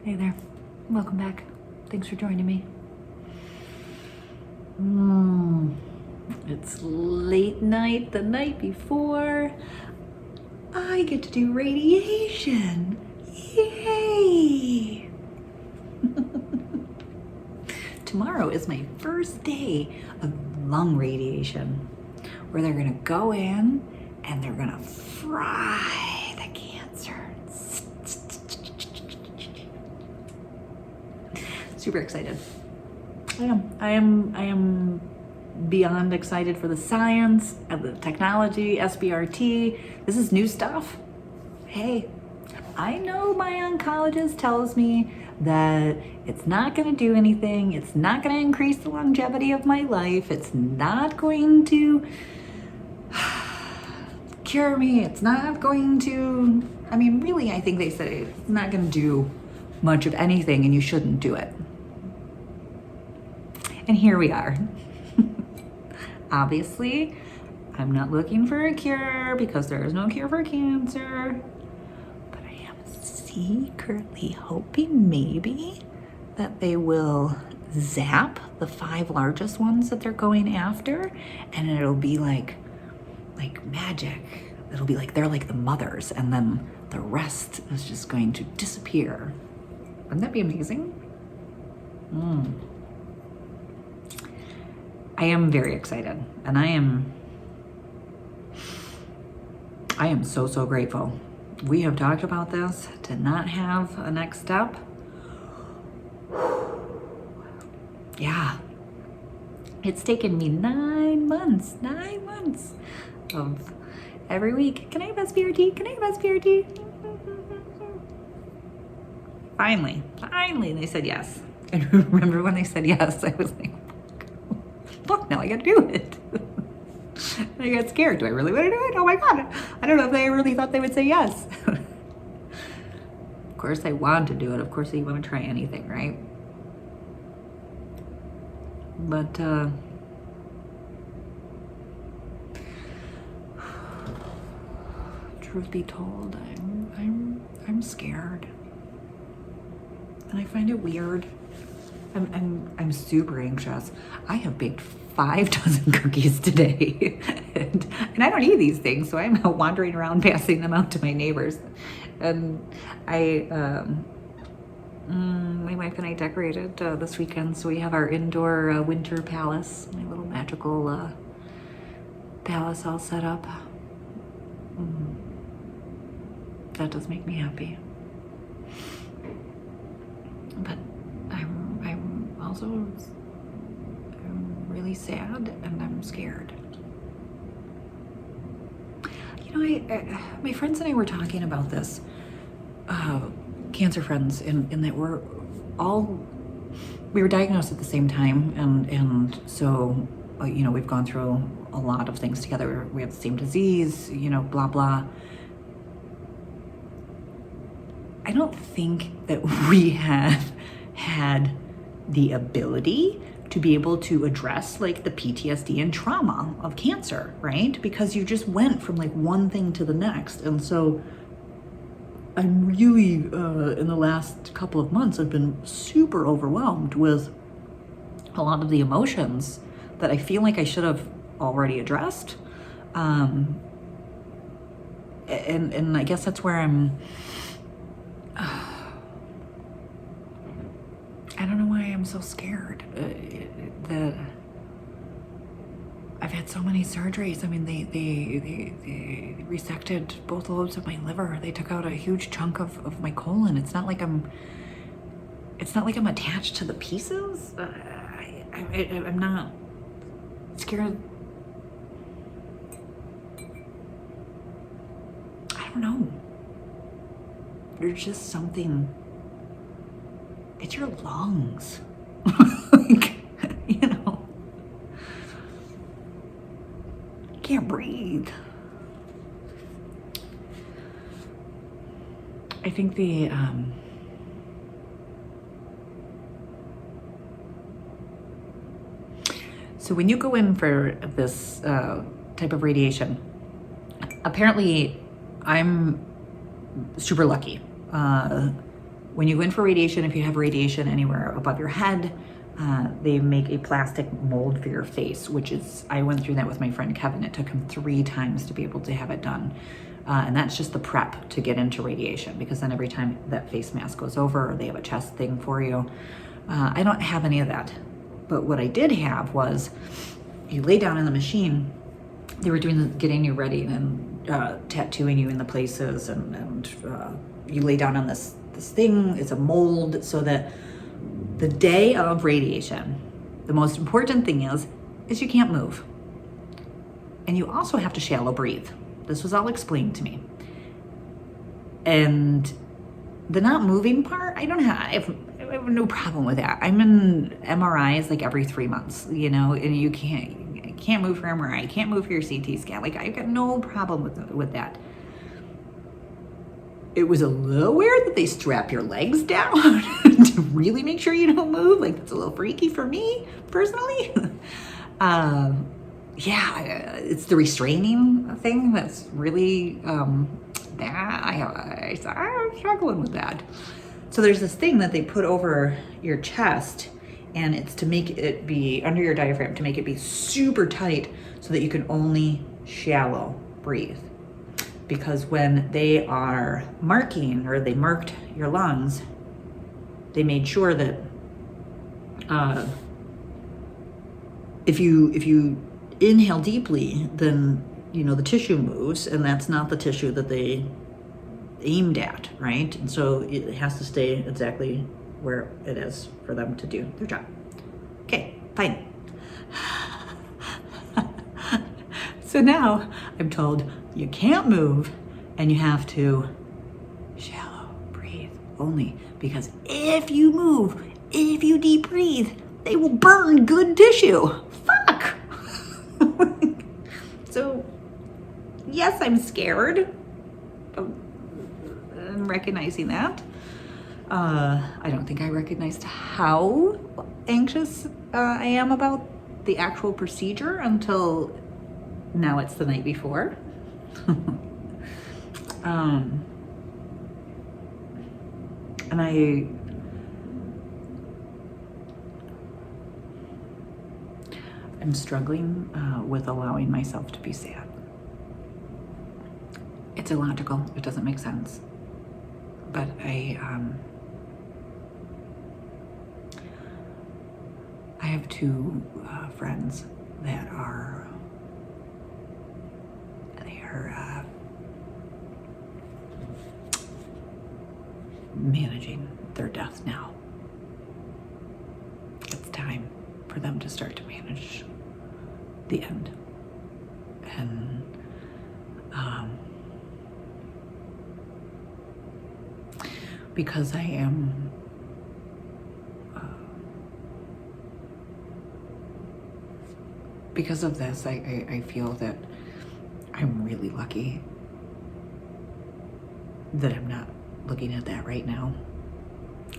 Hey there, welcome back. Thanks for joining me. It's late night, the night before. I get to do radiation. Yay! Tomorrow is my first day of lung radiation, where they're gonna go in and they're gonna fry the cancer. Super excited. I am beyond excited for the science and the technology, SBRT. This is new stuff. Hey, I know my oncologist tells me that it's not going to do anything. It's not going to increase the longevity of my life. It's not going to cure me. It's not going to, really, I think they said it's not going to do much of anything and you shouldn't do it. And here we are. Obviously, I'm not looking for a cure because there is no cure for cancer. But I am secretly hoping maybe that they will zap the 5 largest ones that they're going after, and it'll be like magic. It'll be like they're like the mothers, and then the rest is just going to disappear. Wouldn't that be amazing? I am very excited, and I am so grateful. We have talked about this, to not have a next step. Yeah, it's taken me 9 months of every week. Can I have SBRT? Can I have SBRT? Finally, they said yes. And remember when they said yes, I was like, look, now I gotta do it. I got scared. Do I really want to do it? Oh my God. I don't know if they really thought they would say yes. Of course I want to do it. Of course you want to try anything, right? But truth be told, I'm scared. And I find it weird. I'm super anxious. I have baked 5 dozen cookies today, and I don't eat these things, so I'm out wandering around passing them out to my neighbors. And my wife and I decorated this weekend, so we have our indoor winter palace, my little magical palace all set up. That does make me happy. But I'm also really sad, and I'm scared. You know, my friends and I were talking about this, cancer friends, and that we were diagnosed at the same time, and so, we've gone through a lot of things together. We have the same disease, blah, blah. I don't think that we have had the ability to be able to address like the PTSD and trauma of cancer, right? Because you just went from like one thing to the next. And so I'm really, in the last couple of months, I've been super overwhelmed with a lot of the emotions that I feel like I should have already addressed. And I guess that's where I don't know why I'm so scared. That I've had so many surgeries. They resected both lobes of my liver. They took out a huge chunk of my colon. It's not like I'm attached to the pieces. I'm not scared. I don't know. There's just something. It's your lungs. Can't breathe. I think so when you go in for this type of radiation, apparently I'm super lucky. when you go in for radiation, if you have radiation anywhere above your head, they make a plastic mold for your face, which is, I went through that with my friend Kevin. It took him 3 times to be able to have it done. And that's just the prep to get into radiation, because then every time that face mask goes over, or they have a chest thing for you. I don't have any of that. But what I did have was, you lay down in the machine, they were getting you ready and tattooing you in the places, and you lay down on this thing. It's a mold, so that the day of radiation, the most important thing is you can't move. And you also have to shallow breathe. This was all explained to me. And the not moving part, I have no problem with that. I'm in MRIs like every 3 months, and you can't move for MRI, you can't move for your CT scan. Like, I've got no problem with that. It was a little weird that they strap your legs down to really make sure you don't move. Like, that's a little freaky for me personally. Yeah, it's the restraining thing that's really that I'm struggling with that. So there's this thing that they put over your chest, and it's to make it be under your diaphragm, to make it be super tight so that you can only shallow breathe. Because when they are marking, or they marked your lungs, they made sure that if you inhale deeply, then the tissue moves, and that's not the tissue that they aimed at, right? And so it has to stay exactly where it is for them to do their job. Okay, fine. So now I'm told you can't move, and you have to shallow breathe only, because if you move, if you deep breathe, they will burn good tissue. Fuck. So yes, I'm scared. I'm recognizing that. I don't think I recognized how anxious I am about the actual procedure until now. It's the night before. And I'm struggling with allowing myself to be sad. It's illogical. It doesn't make sense. But I have 2 friends that are managing their death now. It's time for them to start to manage the end. And because I am because of this, I feel that I'm really lucky that I'm not looking at that right now.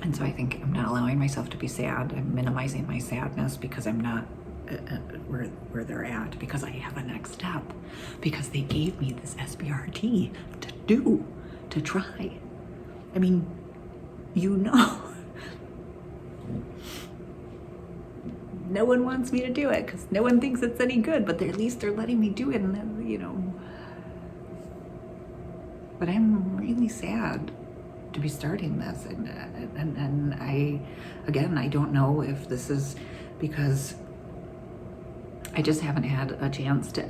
And so I think I'm not allowing myself to be sad. I'm minimizing my sadness because I'm not where they're at, because I have a next step, because they gave me this SBRT to try. I mean, no one wants me to do it because no one thinks it's any good, but at least they're letting me do it. And then, but I'm really sad to be starting this. And I don't know if this is because I just haven't had a chance to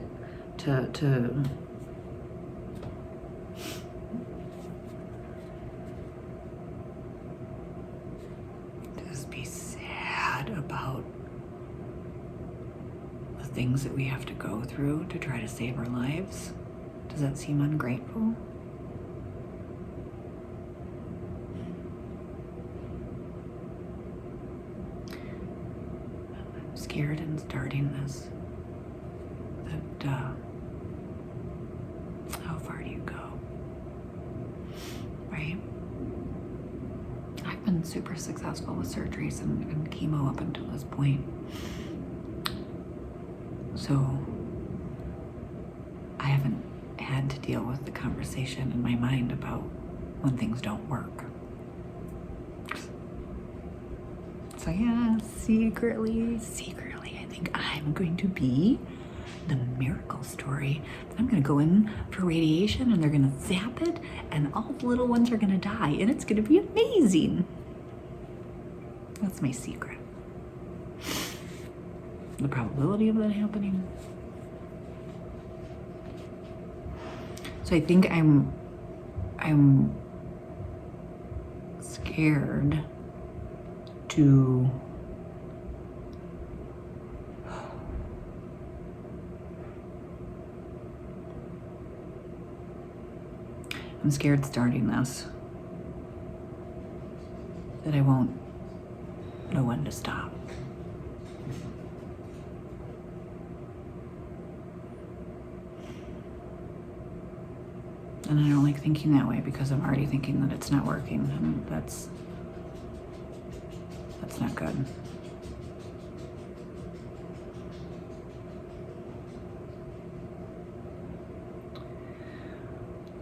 just be sad about the things that we have to go through to try to save our lives. Does that seem ungrateful? I'm scared in starting this. That how far do you go? Right? I've been super successful with surgeries and chemo up until this point. So I haven't had to deal with the conversation in my mind about when things don't work. So yeah, secretly, I think I'm going to be the miracle story. I'm gonna go in for radiation and they're gonna zap it and all the little ones are gonna die and it's gonna be amazing. That's my secret. The probability of that happening. So I think I'm scared to I'm scared starting this, that I won't know when to stop. And I don't like thinking that way because I'm already thinking that it's not working, and that's not good.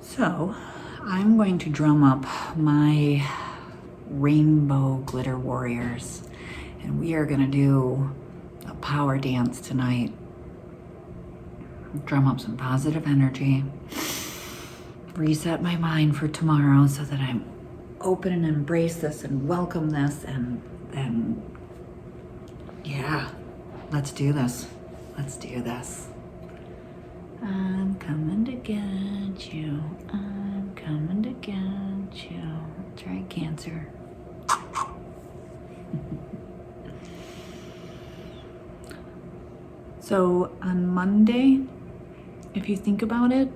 So I'm going to drum up my rainbow glitter warriors, and we are gonna do a power dance tonight. Drum up some positive energy, reset my mind for tomorrow so that I'm open and embrace this and welcome this and yeah, let's do this. Let's do this. I'm coming to get you. I'm coming to get you. That's right, Cancer. So on Monday, if you think about it,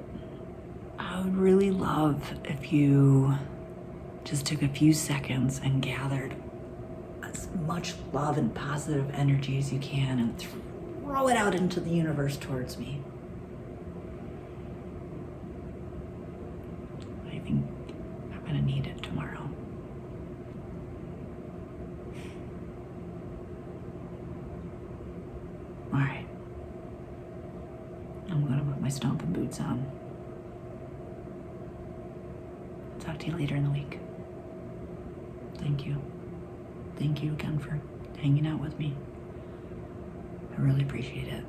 I would really love if you just took a few seconds and gathered as much love and positive energy as you can and throw it out into the universe towards me. I think I'm gonna need it tomorrow. All right. I'm gonna put my stomping boots on. Talk to you later in the week. Thank you. Thank you again for hanging out with me. I really appreciate it.